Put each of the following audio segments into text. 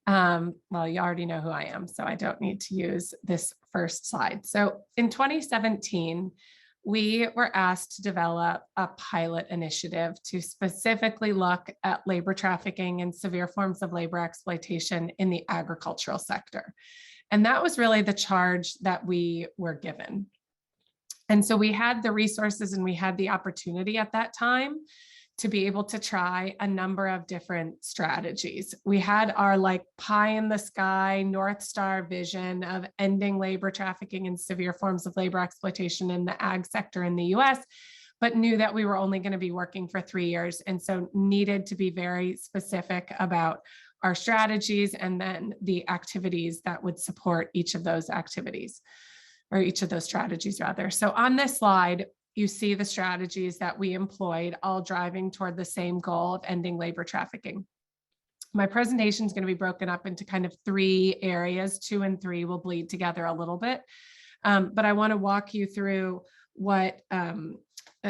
Well, you already know who I am, so I don't need to use this first slide. So in 2017, we were asked to develop a pilot initiative to specifically look at labor trafficking and severe forms of labor exploitation in the agricultural sector. And that was really the charge that we were given. And so we had the resources and we had the opportunity at that time to be able to try a number of different strategies. We had our like pie in the sky, North Star vision of ending labor trafficking and severe forms of labor exploitation in the ag sector in the US, but knew that we were only going to be working for 3 years. And so needed to be very specific about our strategies and then the activities that would support each of those activities, or each of those strategies rather. So on this slide, you see the strategies that we employed, all driving toward the same goal of ending labor trafficking. My presentation is going to be broken up into kind of 3 areas. 2 and 3 will bleed together a little bit. But I want to walk you through what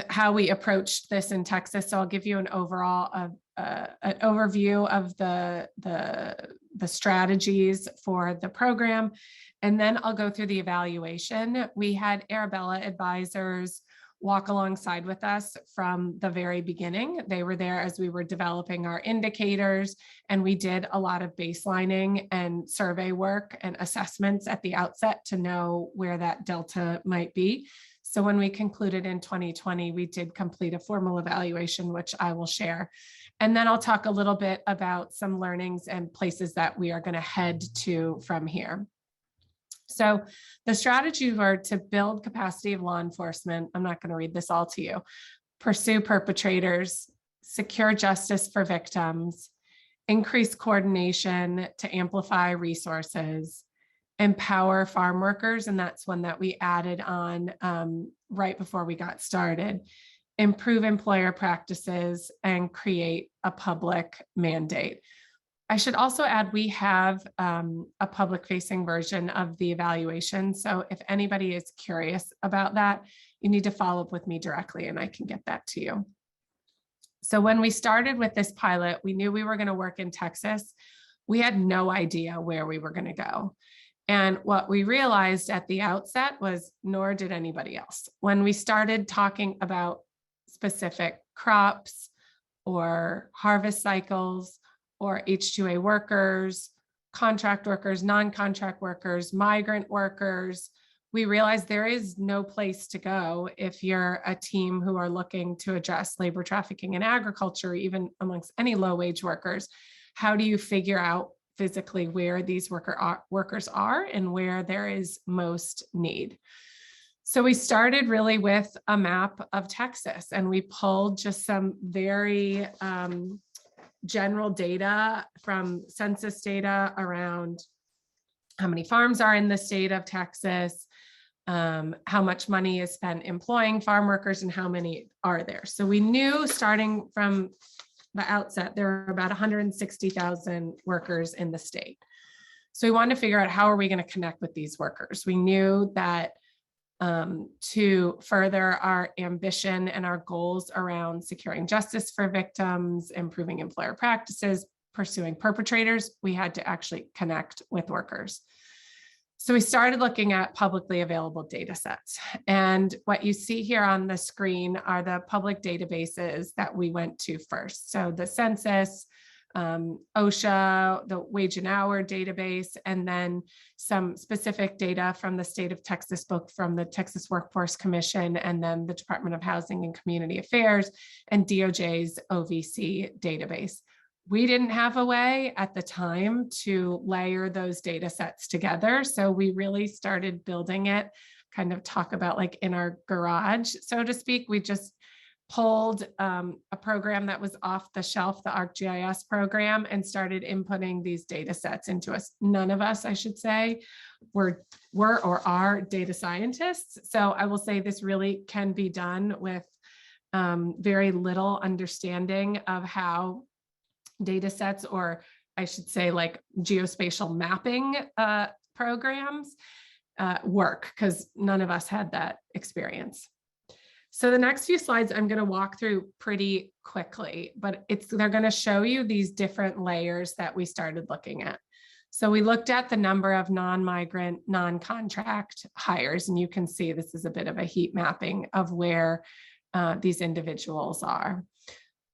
how we approached this in Texas. So I'll give you an overall an overview of the strategies for the program, and then I'll go through the evaluation. We had Arabella advisors walk alongside with us from the very beginning. They were there as we were developing our indicators, and we did a lot of baselining and survey work and assessments at the outset to know where that delta might be. So when we concluded in 2020, we did complete a formal evaluation, which I will share. And then I'll talk a little bit about some learnings and places that we are going to head to from here. So the strategies were to build capacity of law enforcement. I'm not going to read this all to you. Pursue perpetrators, secure justice for victims, increase coordination to amplify resources, empower farm workers, and that's one that we added on right before we got started, improve employer practices, and create a public mandate. I should also add, we have a public-facing version of the evaluation. So if anybody is curious about that, you need to follow up with me directly and I can get that to you. So when we started with this pilot, we knew we were going to work in Texas. We had no idea where we were going to go. And what we realized at the outset was, nor did anybody else. When we started talking about specific crops or harvest cycles, or H-2A workers, contract workers, non-contract workers, migrant workers, we realized there is no place to go if you're a team who are looking to address labor trafficking in agriculture, even amongst any low-wage workers. How do you figure out physically where these workers are and where there is most need? So we started really with a map of Texas, and we pulled just some very general data from census data around how many farms are in the state of Texas, how much money is spent employing farm workers, and how many are there. So we knew starting from the outset, there are about 160,000 workers in the state. So we wanted to figure out, how are we going to connect with these workers? We knew that to further our ambition and our goals around securing justice for victims, improving employer practices, pursuing perpetrators, we had to actually connect with workers. So we started looking at publicly available data sets. And what you see here on the screen are the public databases that we went to first. So the census, OSHA, the wage and hour database, and then some specific data from the state of Texas, both from the Texas Workforce Commission and then the Department of Housing and Community Affairs and DOJ's OVC database. We didn't have a way at the time to layer those data sets together. So we really started building it, kind of talk about like in our garage, so to speak. We just pulled a program that was off the shelf, the ArcGIS program, and started inputting these data sets into us. None of us, I should say, were or are data scientists. So I will say this really can be done with very little understanding of how data sets, or I should say like geospatial mapping programs work, because none of us had that experience. So the next few slides I'm going to walk through pretty quickly, but they're going to show you these different layers that we started looking at. So we looked at the number of non-migrant, non-contract hires, and you can see this is a bit of a heat mapping of where these individuals are.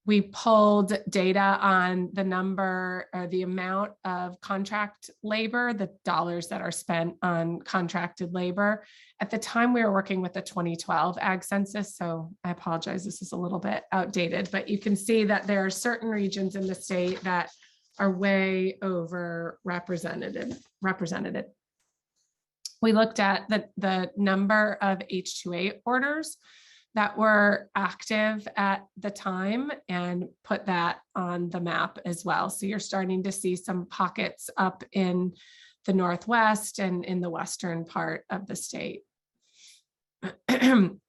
We pulled data on the number or the amount of contract labor, the dollars that are spent on contracted labor. At the time, we were working with the 2012 Ag Census, so I apologize, this is a little bit outdated, but you can see that there are certain regions in the state that are way over represented. We looked at the number of H-2A orders that were active at the time and put that on the map as well. So you're starting to see some pockets up in the Northwest and in the western part of the state.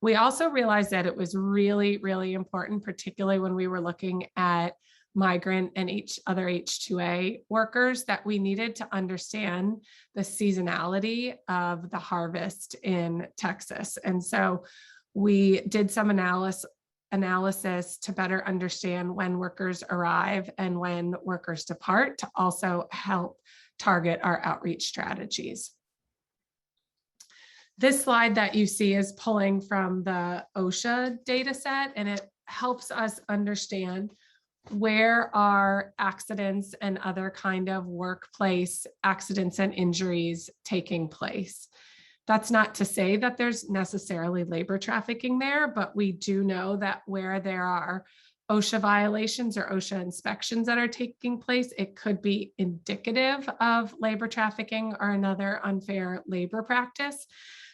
We also realized that it was really, really important, particularly when we were looking at migrant and other H-2A workers, that we needed to understand the seasonality of the harvest in Texas. And so we did some analysis to better understand when workers arrive and when workers depart, to also help target our outreach strategies. This slide that you see is pulling from the OSHA data set, and it helps us understand where are accidents and other kind of workplace accidents and injuries taking place. That's not to say that there's necessarily labor trafficking there, but we do know that where there are OSHA violations or OSHA inspections that are taking place, it could be indicative of labor trafficking or another unfair labor practice.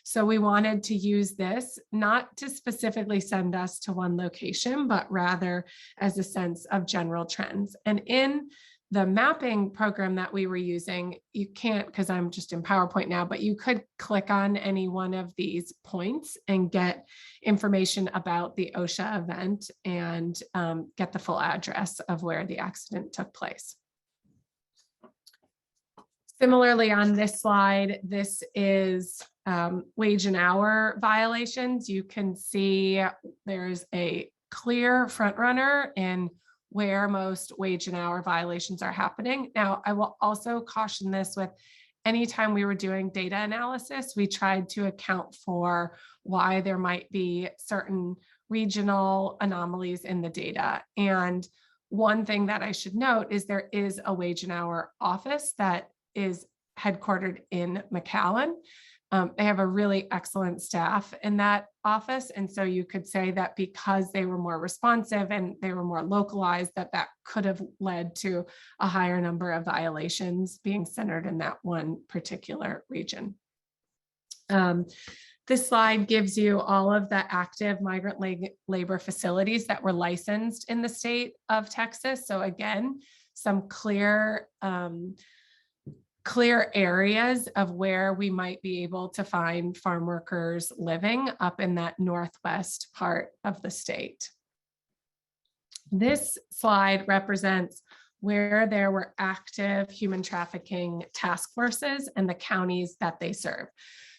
So we wanted to use this not to specifically send us to one location, but rather as a sense of general trends. And in the mapping program that we were using, you can't, because I'm just in PowerPoint now, but you could click on any one of these points and get information about the OSHA event and get the full address of where the accident took place. Similarly, on this slide, this is wage and hour violations. You can see there's a clear front runner in where most wage and hour violations are happening. Now, I will also caution this with anytime we were doing data analysis, we tried to account for why there might be certain regional anomalies in the data. And one thing that I should note is there is a wage and hour office that is headquartered in McAllen. They have a really excellent staff in that office. And so you could say that because they were more responsive and they were more localized, that could have led to a higher number of violations being centered in that one particular region. This slide gives you all of the active migrant labor facilities that were licensed in the state of Texas. So again, some clear areas of where we might be able to find farm workers living up in that northwest part of the state. This slide represents where there were active human trafficking task forces and the counties that they serve.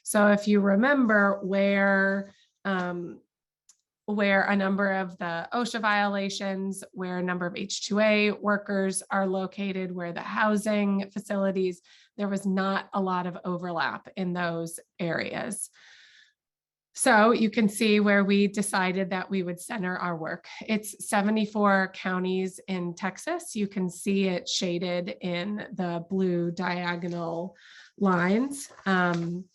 So if you remember where a number of the OSHA violations, where a number of H-2A workers are located, where the housing facilities, there was not a lot of overlap in those areas. So you can see where we decided that we would center our work. It's 74 counties in Texas. You can see it shaded in the blue diagonal lines. And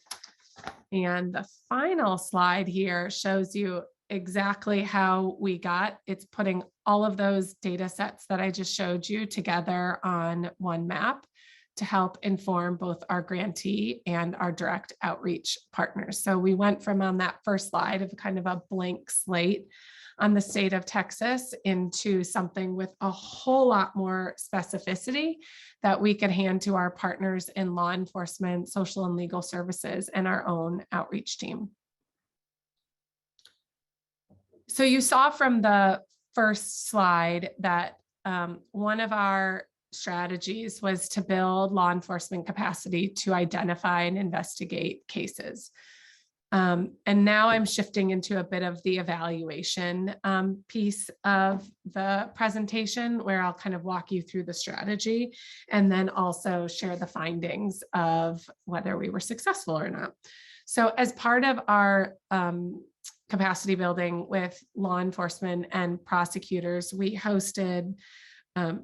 the final slide here shows you exactly how we got. It's putting all of those data sets that I just showed you together on one map to help inform both our grantee and our direct outreach partners. So we went from on that first slide of kind of a blank slate on the state of Texas into something with a whole lot more specificity that we could hand to our partners in law enforcement, social and legal services, and our own outreach team. So you saw from the first slide that one of our strategies was to build law enforcement capacity to identify and investigate cases. And now I'm shifting into a bit of the evaluation piece of the presentation, where I'll kind of walk you through the strategy and then also share the findings of whether we were successful or not. So as part of our capacity building with law enforcement and prosecutors, we hosted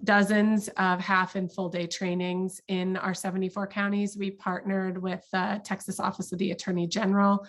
dozens of half and full day trainings in our 74 counties. We partnered with the Texas Office of the Attorney General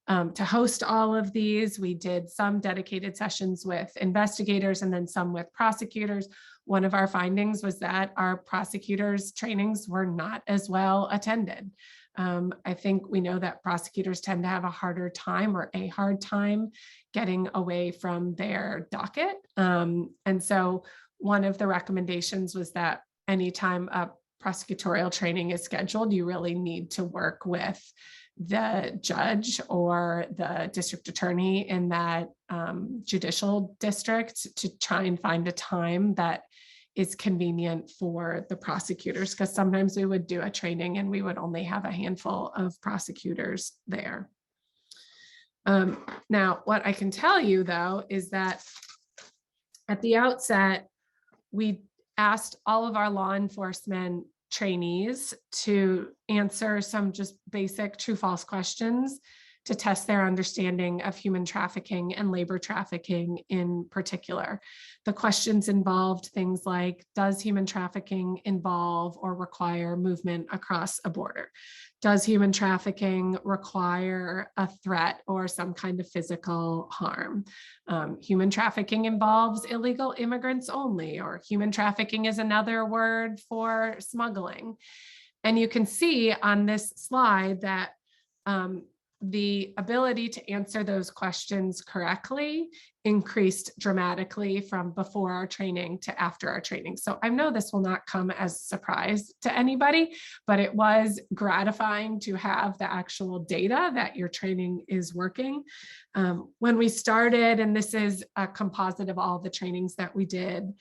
to host all of these. We did some dedicated sessions with investigators and then some with prosecutors. One of our findings was that our prosecutors' trainings were not as well attended. I think we know that prosecutors tend to have a harder time or a hard time getting away from their docket. And so one of the recommendations was that anytime a prosecutorial training is scheduled, you really need to work with the judge or the district attorney in that judicial district to try and find a time that is convenient for the prosecutors, because sometimes we would do a training and we would only have a handful of prosecutors there. Now, what I can tell you, though, is that at the outset, we asked all of our law enforcement trainees to answer some just basic true-false questions to test their understanding of human trafficking and labor trafficking in particular. The questions involved things like, does human trafficking involve or require movement across a border? Does human trafficking require a threat or some kind of physical harm? Human trafficking involves illegal immigrants only, or human trafficking is another word for smuggling. And you can see on this slide that the ability to answer those questions correctly increased dramatically from before our training to after our training. So I know this will not come as a surprise to anybody, but it was gratifying to have the actual data that your training is working. When we started, and this is a composite of all the trainings that we did,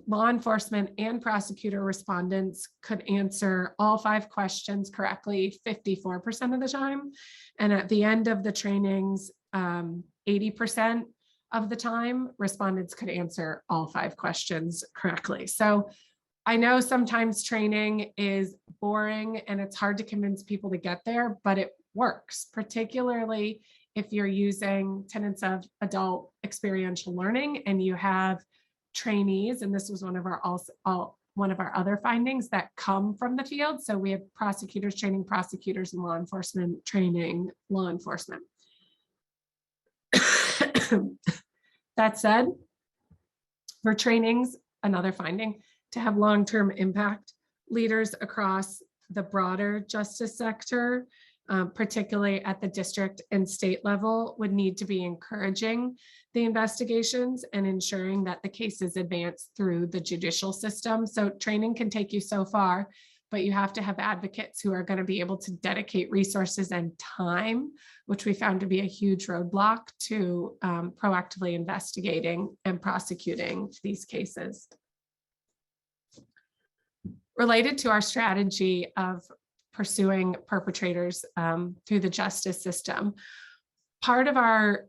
law enforcement and prosecutor respondents could answer all 5 questions correctly 54% of the time. And at the end of the trainings, 80% of the time, respondents could answer all 5 questions correctly. So I know sometimes training is boring and it's hard to convince people to get there, but it works, particularly if you're using tenets of adult experiential learning and you have trainees, and this was one of our other findings that come from the field. So we have prosecutors training prosecutors and law enforcement training law enforcement. That said, for trainings, another finding, to have long-term impact, leaders across the broader justice sector, particularly at the district and state level, would need to be encouraging the investigations and ensuring that the cases advance through the judicial system. So training can take you so far, but you have to have advocates who are going to be able to dedicate resources and time, which we found to be a huge roadblock to proactively investigating and prosecuting these cases. Related to our strategy of pursuing perpetrators through the justice system, part of our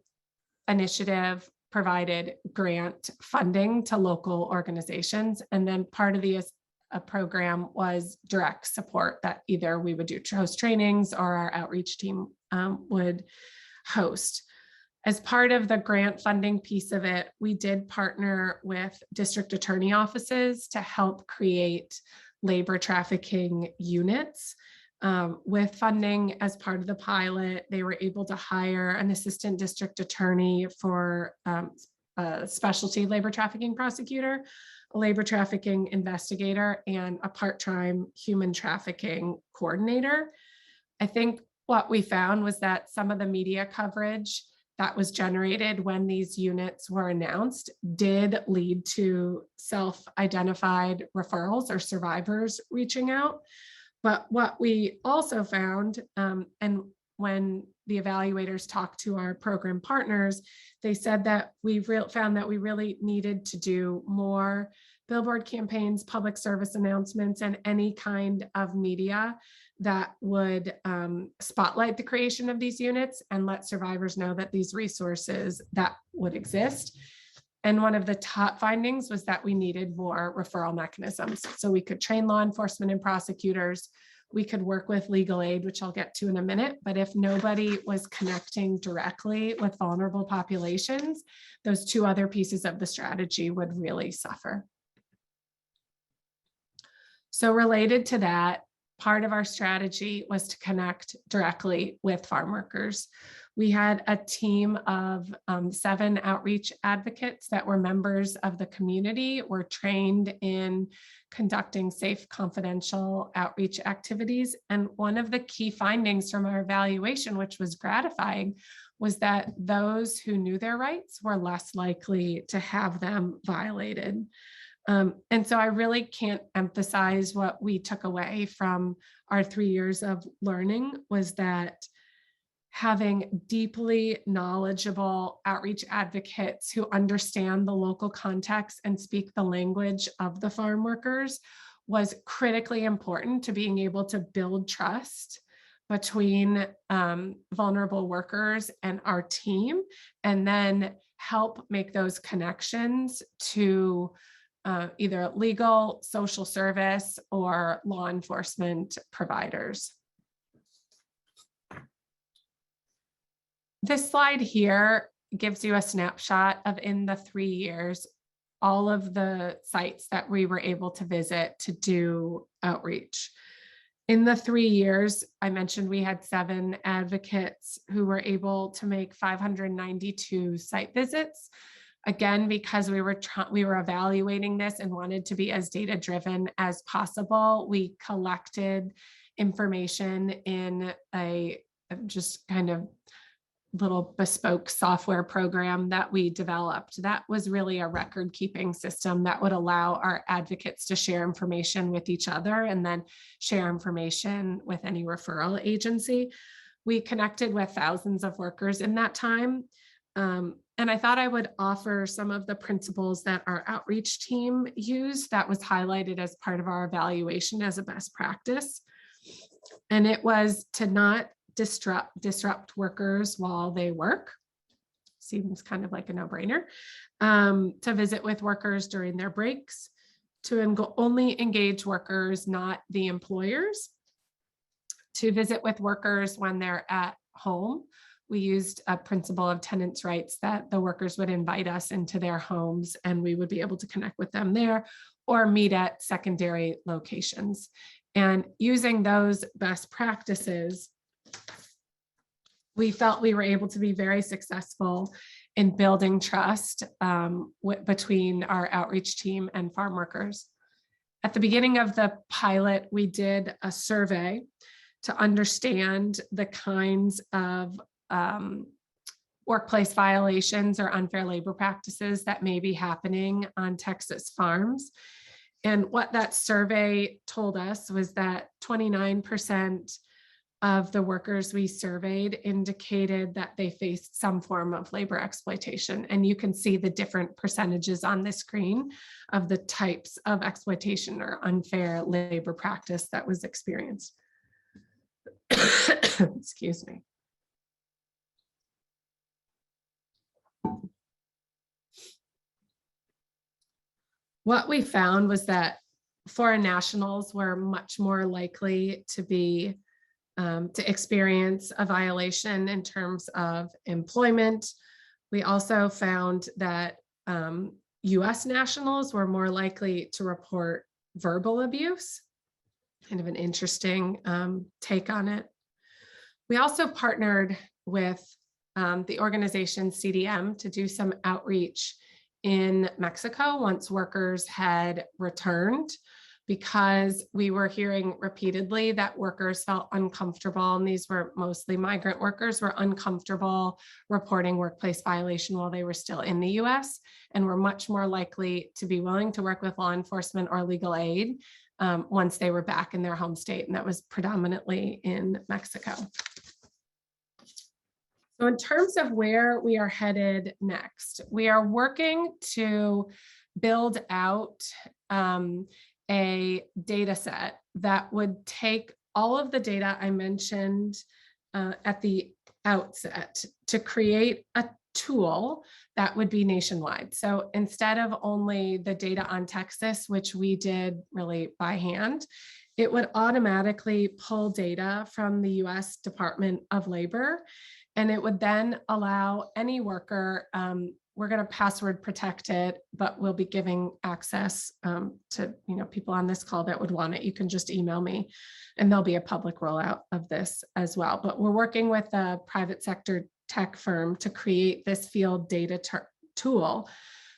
initiative provided grant funding to local organizations, and then part of the program was direct support that either we would do host trainings or our outreach team would host. As part of the grant funding piece of it, we did partner with district attorney offices to help create labor trafficking units. With funding as part of the pilot, they were able to hire an assistant district attorney for a specialty labor trafficking prosecutor, a labor trafficking investigator, and a part-time human trafficking coordinator. I think what we found was that some of the media coverage that was generated when these units were announced did lead to self-identified referrals or survivors reaching out. But what we also found, and when the evaluators talked to our program partners, they said that we found that we really needed to do more billboard campaigns, public service announcements, and any kind of media that would spotlight the creation of these units and let survivors know that these resources that would exist. And one of the top findings was that we needed more referral mechanisms. So we could train law enforcement and prosecutors. We could work with legal aid, which I'll get to in a minute. But if nobody was connecting directly with vulnerable populations, those two other pieces of the strategy would really suffer. So related to that, part of our strategy was to connect directly with farm workers. We had a team of 7 outreach advocates that were members of the community, were trained in conducting safe, confidential outreach activities. And one of the key findings from our evaluation, which was gratifying, was that those who knew their rights were less likely to have them violated. And so I really can't emphasize what we took away from our 3 years of learning was that having deeply knowledgeable outreach advocates who understand the local context and speak the language of the farm workers was critically important to being able to build trust between vulnerable workers and our team, and then help make those connections to either legal, social service, or law enforcement providers. This slide here gives you a snapshot of, in the 3 years, all of the sites that we were able to visit to do outreach. In the 3 years, I mentioned we had 7 advocates who were able to make 592 site visits. Again, because we were evaluating this and wanted to be as data-driven as possible, we collected information in a just kind of little bespoke software program that we developed. That was really a record-keeping system that would allow our advocates to share information with each other and then share information with any referral agency. We connected with thousands of workers in that time. And I thought I would offer some of the principles that our outreach team used that was highlighted as part of our evaluation as a best practice. And it was to not disrupt workers while they work. Seems kind of like a no-brainer. To visit with workers during their breaks, to only engage workers, not the employers, to visit with workers when they're at home. We used a principle of tenants' rights that the workers would invite us into their homes and we would be able to connect with them there or meet at secondary locations. And using those best practices, we felt we were able to be very successful in building trust between our outreach team and farm workers. At the beginning of the pilot, we did a survey to understand the kinds of workplace violations or unfair labor practices that may be happening on Texas farms. And what that survey told us was that 29% of the workers we surveyed indicated that they faced some form of labor exploitation. And you can see the different percentages on the screen of the types of exploitation or unfair labor practice that was experienced. Excuse me. What we found was that foreign nationals were much more likely to be to experience a violation in terms of employment. We also found that US nationals were more likely to report verbal abuse. Kind of an interesting take on it. We also partnered with the organization CDM to do some outreach in Mexico once workers had returned, because we were hearing repeatedly that workers felt uncomfortable, and these were mostly migrant workers, were uncomfortable reporting workplace violation while they were still in the US, and were much more likely to be willing to work with law enforcement or legal aid once they were back in their home state, and that was predominantly in Mexico. So in terms of where we are headed next, we are working to build out a data set that would take all of the data I mentioned at the outset to create a tool that would be nationwide. So instead of only the data on Texas, which we did really by hand, it would automatically pull data from the US Department of Labor, and it would then allow any worker, we're going to password protect it, but we'll be giving access to people on this call that would want it. You can just email me, and there'll be a public rollout of this as well. But we're working with a private sector tech firm to create this field data tool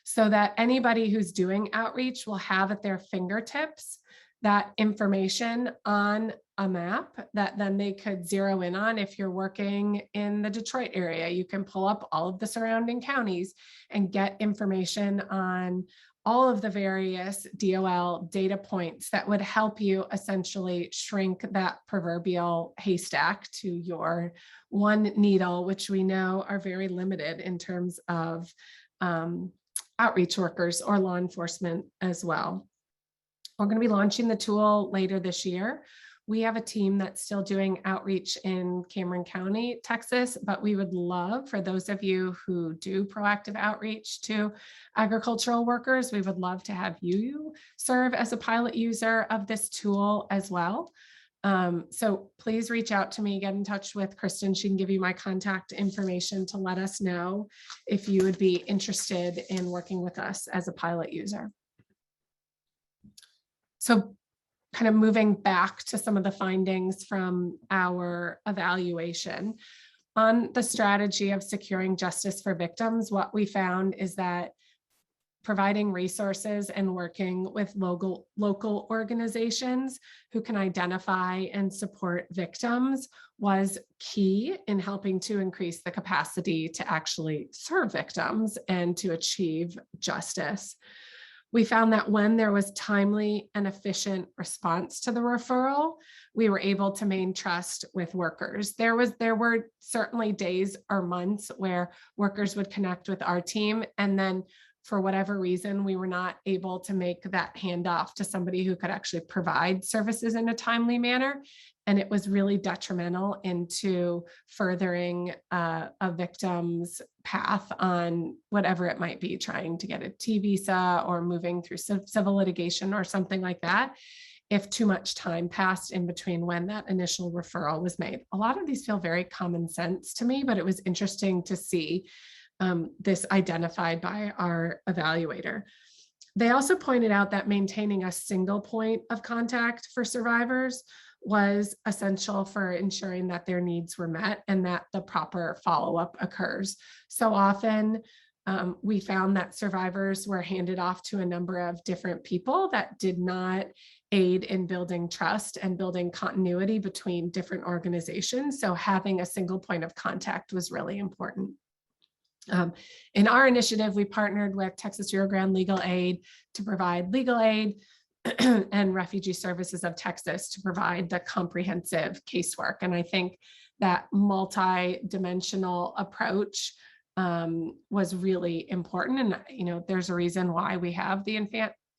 so that anybody who's doing outreach will have at their fingertips that information on a map that then they could zero in on. If you're working in the Detroit area, you can pull up all of the surrounding counties and get information on all of the various DOL data points that would help you essentially shrink that proverbial haystack to your one needle, which we know are very limited in terms of outreach workers or law enforcement as well. We're going to be launching the tool later this year. We have a team that's still doing outreach in Cameron County, Texas, but we would love for those of you who do proactive outreach to agricultural workers, we would love to have you serve as a pilot user of this tool as well. So please reach out to me, get in touch with Kristen. She can give you my contact information to let us know if you would be interested in working with us as a pilot user. So kind of moving back to some of the findings from our evaluation on the strategy of securing justice for victims, what we found is that providing resources and working with local organizations who can identify and support victims was key in helping to increase the capacity to actually serve victims and to achieve justice. We found that when there was timely and efficient response to the referral, we were able to maintain trust with workers. There were certainly days or months where workers would connect with our team, and then for whatever reason, we were not able to make that handoff to somebody who could actually provide services in a timely manner. And it was really detrimental into furthering a victim's path on whatever it might be, trying to get a T visa or moving through civil litigation or something like that, if too much time passed in between when that initial referral was made. A lot of these feel very common sense to me, but it was interesting to see this identified by our evaluator. They also pointed out that maintaining a single point of contact for survivors was essential for ensuring that their needs were met and that the proper follow-up occurs. So often we found that survivors were handed off to a number of different people that did not aid in building trust and building continuity between different organizations. So having a single point of contact was really important. In our initiative, we partnered with Texas Rio Grande Legal Aid to provide legal aid and Refugee Services of Texas to provide the comprehensive casework. And I think that multi-dimensional approach was really important. And there's a reason why we have the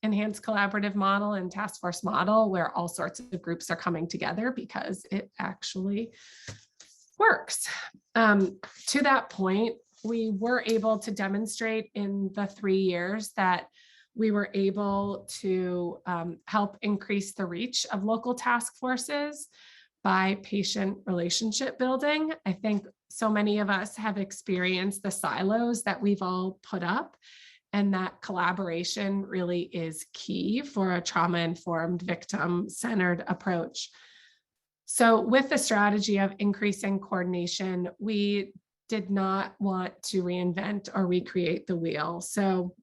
enhanced collaborative model and task force model, where all sorts of groups are coming together, because it actually works. To that point, we were able to demonstrate in the 3 years that we were able to help increase the reach of local task forces by patient relationship building. I think so many of us have experienced the silos that we've all put up, and that collaboration really is key for a trauma-informed, victim-centered approach. So with the strategy of increasing coordination, we did not want to reinvent or recreate the wheel. So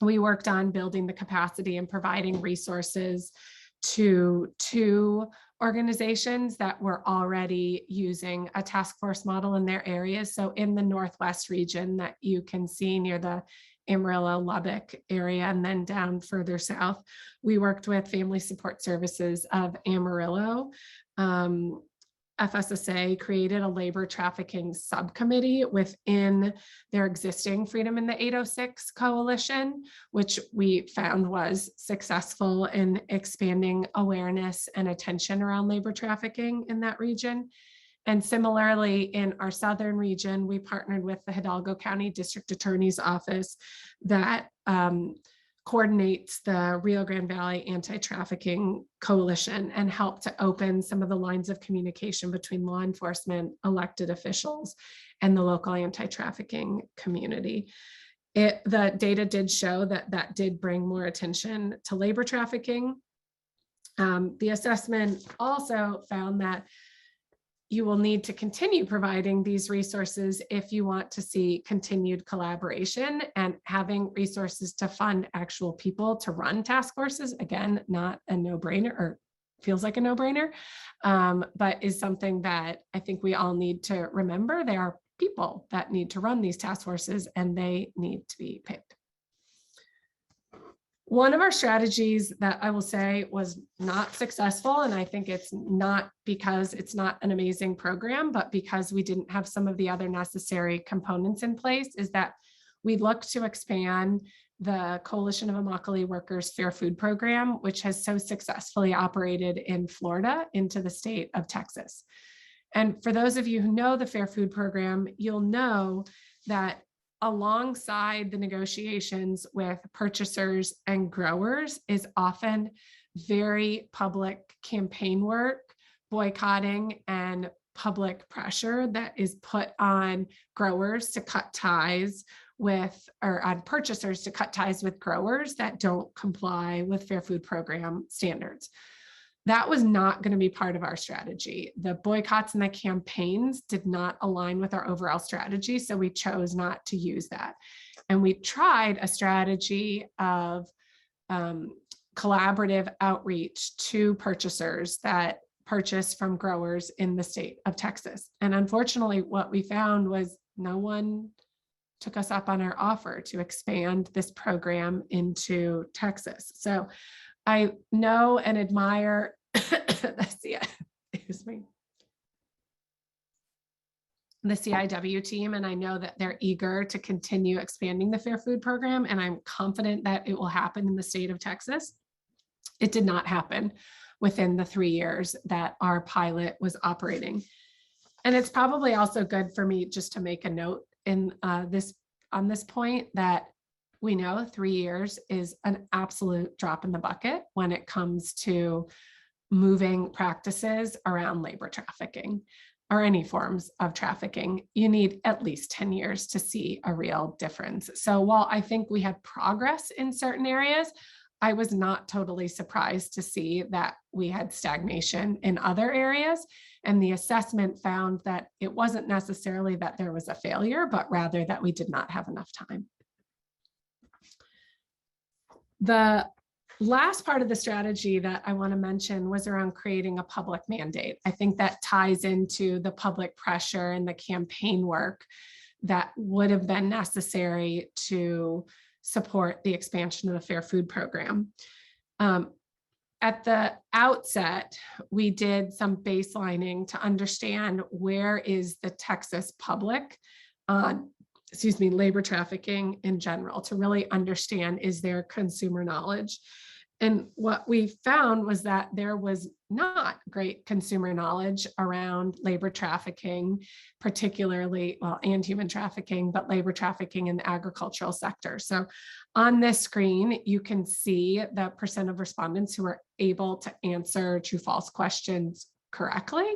we worked on building the capacity and providing resources to 2 organizations that were already using a task force model in their areas. So in the Northwest region that you can see near the Amarillo, Lubbock area, and then down further south, we worked with Family Support Services of Amarillo, FSSA created a labor trafficking subcommittee within their existing Freedom in the 806 coalition, which we found was successful in expanding awareness and attention around labor trafficking in that region. And similarly, in our southern region, we partnered with the Hidalgo County District Attorney's Office that coordinates the Rio Grande Valley Anti-Trafficking Coalition and help to open some of the lines of communication between law enforcement, elected officials, and the local anti-trafficking community. The data did show that that did bring more attention to labor trafficking. The assessment also found that you will need to continue providing these resources if you want to see continued collaboration, and having resources to fund actual people to run task forces. Again, not a no-brainer, or feels like a no-brainer, but is something that I think we all need to remember. There are people that need to run these task forces, and they need to be paid. One of our strategies that I will say was not successful, and I think it's not because it's not an amazing program, but because we didn't have some of the other necessary components in place, is that we looked to expand the Coalition of Immokalee Workers Fair Food Program, which has so successfully operated in Florida, into the state of Texas. And for those of you who know the Fair Food Program, you'll know that alongside the negotiations with purchasers and growers is often very public campaign work, boycotting, and public pressure that is put on growers to cut ties with, or on purchasers to cut ties with growers that don't comply with Fair Food Program standards. That was not going to be part of our strategy. The boycotts and the campaigns did not align with our overall strategy, so we chose not to use that. And we tried a strategy of collaborative outreach to purchasers that purchase from growers in the state of Texas. And unfortunately, what we found was no one took us up on our offer to expand this program into Texas. So I know and admire excuse me, the CIW team, and I know that they're eager to continue expanding the Fair Food Program, and I'm confident that it will happen in the state of Texas. It did not happen within the 3 years that our pilot was operating. And it's probably also good for me just to make a note in on this point that we know 3 years is an absolute drop in the bucket when it comes to moving practices around labor trafficking or any forms of trafficking. You need at least 10 years to see a real difference. So while I think we had progress in certain areas, I was not totally surprised to see that we had stagnation in other areas. And the assessment found that it wasn't necessarily that there was a failure, but rather that we did not have enough time. The last part of the strategy that I want to mention was around creating a public mandate. I think that ties into the public pressure and the campaign work that would have been necessary to support the expansion of the Fair Food Program. At the outset, we did some baselining to understand where is the Texas public on labor trafficking in general, to really understand, is there consumer knowledge? And what we found was that there was not great consumer knowledge around labor trafficking, particularly, well, and human trafficking, but labor trafficking in the agricultural sector. So on this screen, you can see the percent of respondents who are able to answer true/false questions correctly.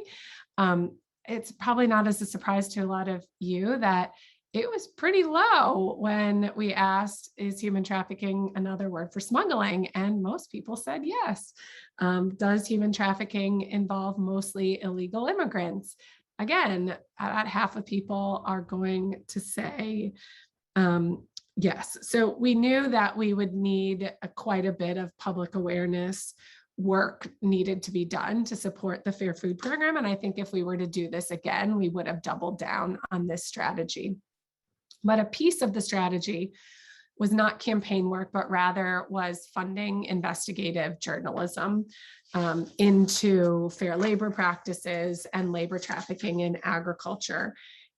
It's probably not as a surprise to a lot of you that it was pretty low when we asked, is human trafficking another word for smuggling? And most people said yes. Does human trafficking involve mostly illegal immigrants? Again, about half of people are going to say yes. So we knew that we would need quite a bit of public awareness work needed to be done to support the Fair Food Program. And I think if we were to do this again, we would have doubled down on this strategy. But a piece of the strategy was not campaign work, but rather was funding investigative journalism into fair labor practices and labor trafficking in agriculture.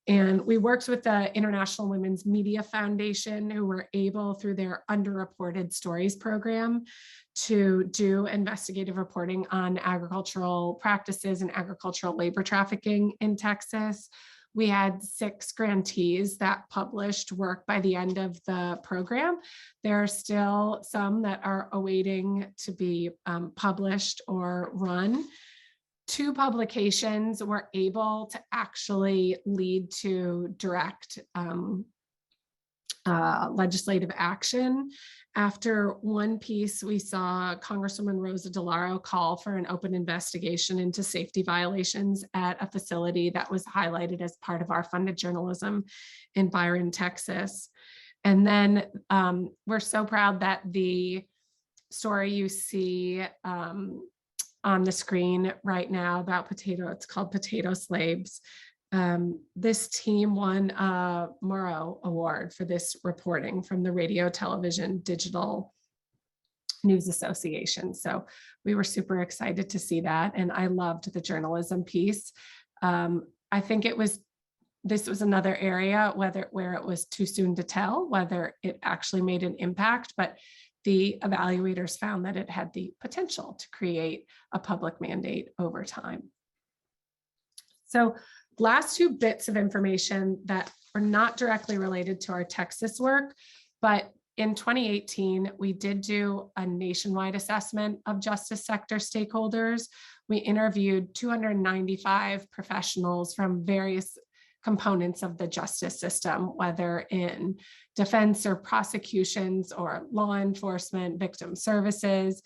And we worked with the International Women's Media Foundation, who were able, through their Underreported Stories program, to do investigative reporting on agricultural practices and agricultural labor trafficking in Texas. We had 6 grantees that published work by the end of the program. There are still some that are awaiting to be published or run. 2 publications were able to actually lead to direct legislative action. After one piece, we saw Congresswoman Rosa DeLauro call for an open investigation into safety violations at a facility that was highlighted as part of our funded journalism in Byron, Texas. And then we're so proud that the story you see on the screen right now about it's called Potato Slaves. This team won a Murrow Award for this reporting from the Radio Television Digital News Association. So we were super excited to see that. And I loved the journalism piece. I think this was another area where it was too soon to tell whether it actually made an impact, but the evaluators found that it had the potential to create a public mandate over time. So last 2 bits of information that are not directly related to our Texas work, but in 2018, we did do a nationwide assessment of justice sector stakeholders. We interviewed 295 professionals from various components of the justice system, whether in defense or prosecutions or law enforcement, victim services,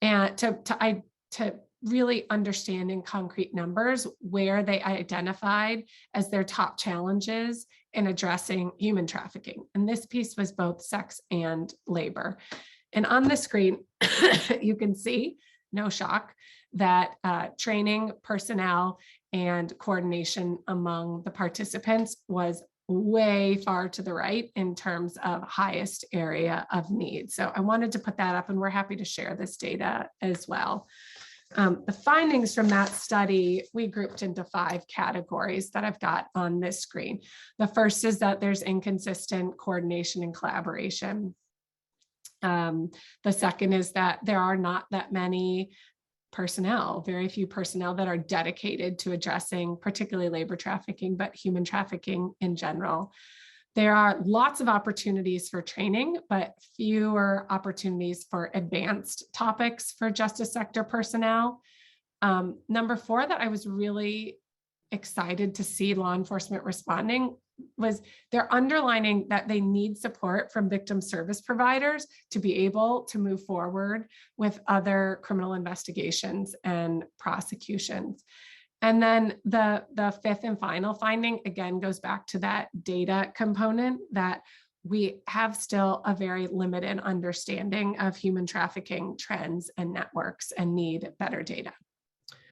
and to really understand in concrete numbers where they identified as their top challenges in addressing human trafficking. And this piece was both sex and labor. And on the screen, you can see, no shock, that training, personnel, and coordination among the participants was way far to the right in terms of highest area of need. So I wanted to put that up, and we're happy to share this data as well. The findings from that study, we grouped into 5 categories that I've got on this screen. The first is that there's inconsistent coordination and collaboration. The second is that there are not that many personnel, very few personnel that are dedicated to addressing particularly labor trafficking, but human trafficking in general. There are lots of opportunities for training, but fewer opportunities for advanced topics for justice sector personnel. Number 4 that I was really excited to see law enforcement responding was they're underlining that they need support from victim service providers to be able to move forward with other criminal investigations and prosecutions. And then the 5th and final finding, again, goes back to that data component, that we have still a very limited understanding of human trafficking trends and networks and need better data.